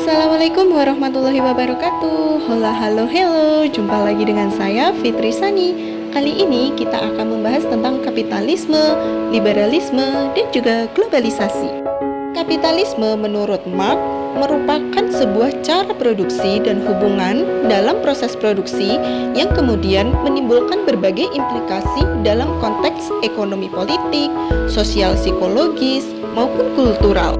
Assalamualaikum warahmatullahi wabarakatuh. Hola, halo, hello. Jumpa lagi dengan saya Fitri Sani. Kali ini kita akan membahas tentang kapitalisme, liberalisme, dan juga globalisasi. Kapitalisme menurut Marx merupakan sebuah cara produksi dan hubungan dalam proses produksi yang kemudian menimbulkan berbagai implikasi dalam konteks ekonomi politik, sosial psikologis, maupun kultural.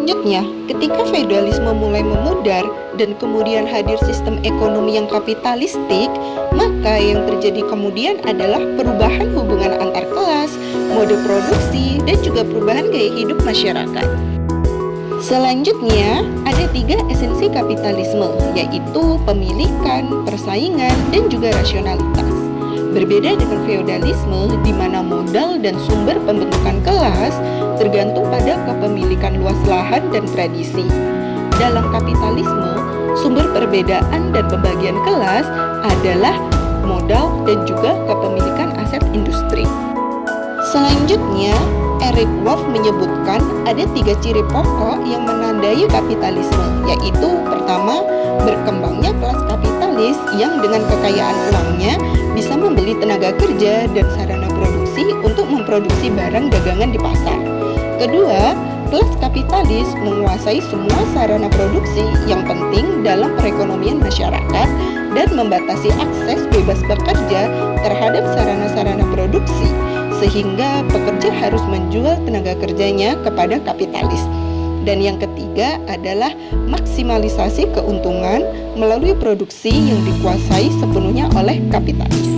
Selanjutnya, ketika feudalisme mulai memudar dan kemudian hadir sistem ekonomi yang kapitalistik, maka yang terjadi kemudian adalah perubahan hubungan antar kelas, mode produksi, dan juga perubahan gaya hidup masyarakat. Selanjutnya, ada 3 esensi kapitalisme, yaitu pemilikan, persaingan, dan juga rasionalitas. Berbeda dengan feodalisme, di mana modal dan sumber pembentukan kelas tergantung pada kepemilikan luas lahan dan tradisi. Dalam kapitalisme, sumber perbedaan dan pembagian kelas adalah modal dan juga kepemilikan aset industri. Selanjutnya, Eric Wolff menyebutkan ada 3 ciri pokok yang menandai kapitalisme, yaitu pertama, berkembangnya kelas kapitalis yang dengan kekayaan uangnya bisa membeli tenaga kerja dan sarana produksi untuk memproduksi barang dagangan di pasar. Kedua, kelas kapitalis menguasai semua sarana produksi yang penting dalam perekonomian masyarakat dan membatasi akses bebas bekerja terhadap sarana-sarana produksi, sehingga pekerja harus menjual tenaga kerjanya kepada kapitalis. Dan yang ketiga adalah maksimalisasi keuntungan melalui produksi yang dikuasai sepenuhnya oleh kapitalis.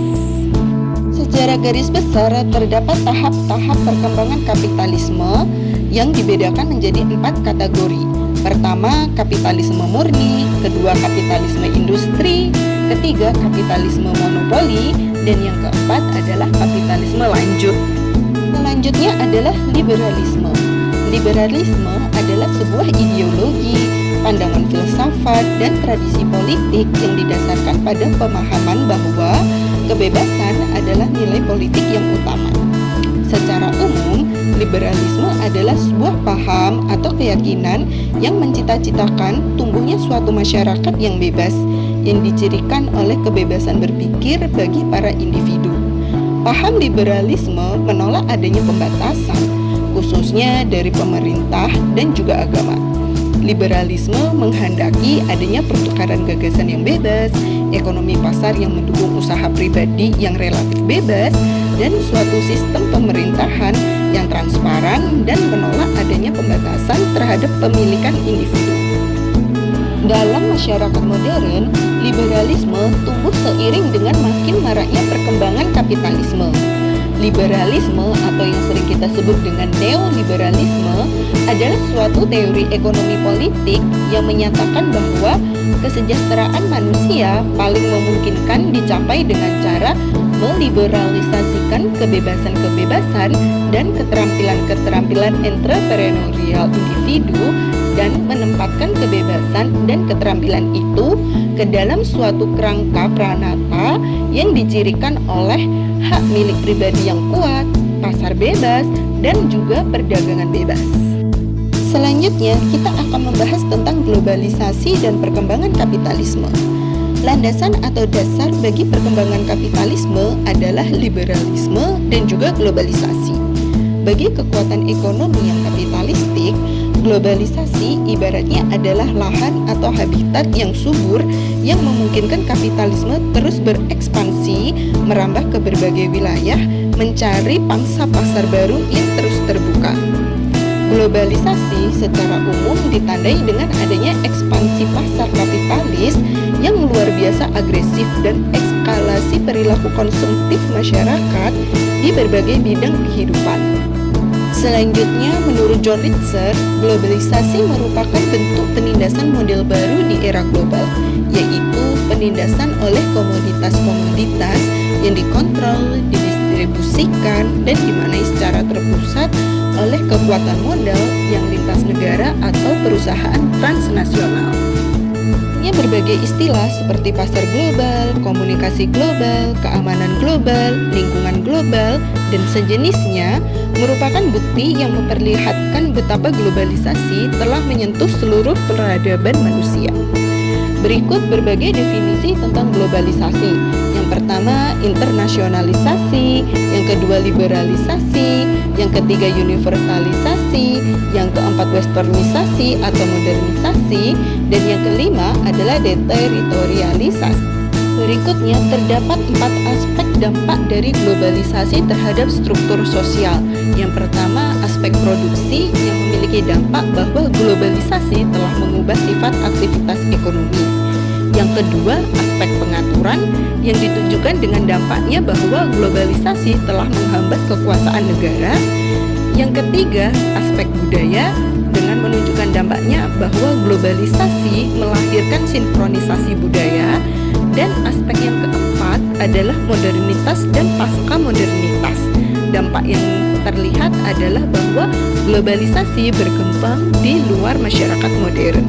Secara garis besar terdapat tahap-tahap perkembangan kapitalisme yang dibedakan menjadi 4 kategori. Pertama, kapitalisme murni, kedua, kapitalisme industri, ketiga, kapitalisme monopoli, dan yang keempat adalah kapitalisme lanjut. Selanjutnya adalah liberalisme. Liberalisme adalah sebuah ideologi, pandangan filsafat, dan tradisi politik yang didasarkan pada pemahaman bahwa kebebasan adalah nilai politik yang utama. Secara umum, liberalisme adalah sebuah paham atau keyakinan yang mencita-citakan tumbuhnya suatu masyarakat yang bebas, yang dicirikan oleh kebebasan berpikir bagi para individu. Paham liberalisme menolak adanya pembatasan, khususnya dari pemerintah dan juga agama. Liberalisme menghendaki adanya pertukaran gagasan yang bebas, ekonomi pasar yang mendukung usaha pribadi yang relatif bebas, dan suatu sistem pemerintahan yang transparan dan menolak adanya pembatasan terhadap pemilikan individu. Dalam masyarakat modern, liberalisme tumbuh seiring dengan makin maraknya perkembangan kapitalisme. Liberalisme atau yang sering kita sebut dengan neoliberalisme adalah suatu teori ekonomi politik yang menyatakan bahwa kesejahteraan manusia paling memungkinkan dicapai dengan cara meliberalisasikan kebebasan-kebebasan dan keterampilan-keterampilan entrepreneurial individu dan menempatkan kebebasan dan keterampilan itu ke dalam suatu kerangka pranata yang dicirikan oleh hak milik pribadi yang kuat, pasar bebas, dan juga perdagangan bebas. Selanjutnya, kita akan membahas tentang globalisasi dan perkembangan kapitalisme. Landasan atau dasar bagi perkembangan kapitalisme adalah liberalisme dan juga globalisasi. Bagi kekuatan ekonomi yang kapitalistik, globalisasi ibaratnya adalah lahan atau habitat yang subur yang memungkinkan kapitalisme terus berekspansi, merambah ke berbagai wilayah, mencari pangsa pasar baru yang terus terbuka. Globalisasi secara umum ditandai dengan adanya ekspansi pasar kapitalis yang luar biasa agresif dan eskalasi perilaku konsumtif masyarakat di berbagai bidang kehidupan. Selanjutnya, menurut John Ritzer, globalisasi merupakan bentuk penindasan model baru di era global, yaitu penindasan oleh komoditas-komoditas yang dikontrol, didistribusikan, dan dimanai secara terpusat oleh kekuatan modal yang lintas negara atau perusahaan transnasional. Ia Munculnya berbagai istilah seperti pasar global, komunikasi global, keamanan global, lingkungan global, dan sejenisnya merupakan bukti yang memperlihatkan betapa globalisasi telah menyentuh seluruh peradaban manusia. Berikut berbagai definisi tentang globalisasi. Yang pertama, internasionalisasi, yang kedua, liberalisasi, yang ketiga, universalisasi, yang keempat, westernisasi atau modernisasi, dan yang kelima adalah deteritorialisasi. Berikutnya, terdapat 4 aspek dampak dari globalisasi terhadap struktur sosial. Yang pertama, aspek produksi yang memiliki dampak bahwa globalisasi telah mengubah sifat aktivitas ekonomi. Yang kedua, aspek pengaturan yang ditunjukkan dengan dampaknya bahwa globalisasi telah menghambat kekuasaan negara. Yang ketiga, aspek budaya dengan menunjukkan dampaknya bahwa globalisasi melahirkan sinkronisasi budaya. Dan aspek yang keempat adalah modernitas dan pasca modernitas. Dampak yang terlihat adalah bahwa globalisasi berkembang di luar masyarakat modern.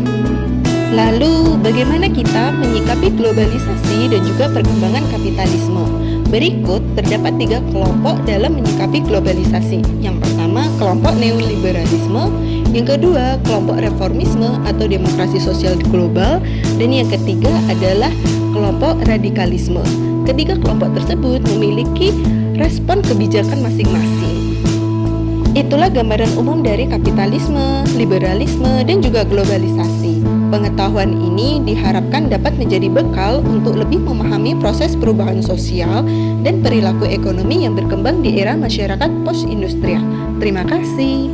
Lalu, bagaimana kita menyikapi globalisasi dan juga perkembangan kapitalisme? Berikut terdapat 3 kelompok dalam menyikapi globalisasi. Yang pertama, kelompok neoliberalisme. Yang kedua, kelompok reformisme atau demokrasi sosial global. Dan yang ketiga adalah kelompok radikalisme. Ketiga kelompok tersebut memiliki respon kebijakan masing-masing. Itulah gambaran umum dari kapitalisme, liberalisme, dan juga globalisasi. Pengetahuan ini diharapkan dapat menjadi bekal untuk lebih memahami proses perubahan sosial dan perilaku ekonomi yang berkembang di era masyarakat post-industrial. Terima kasih.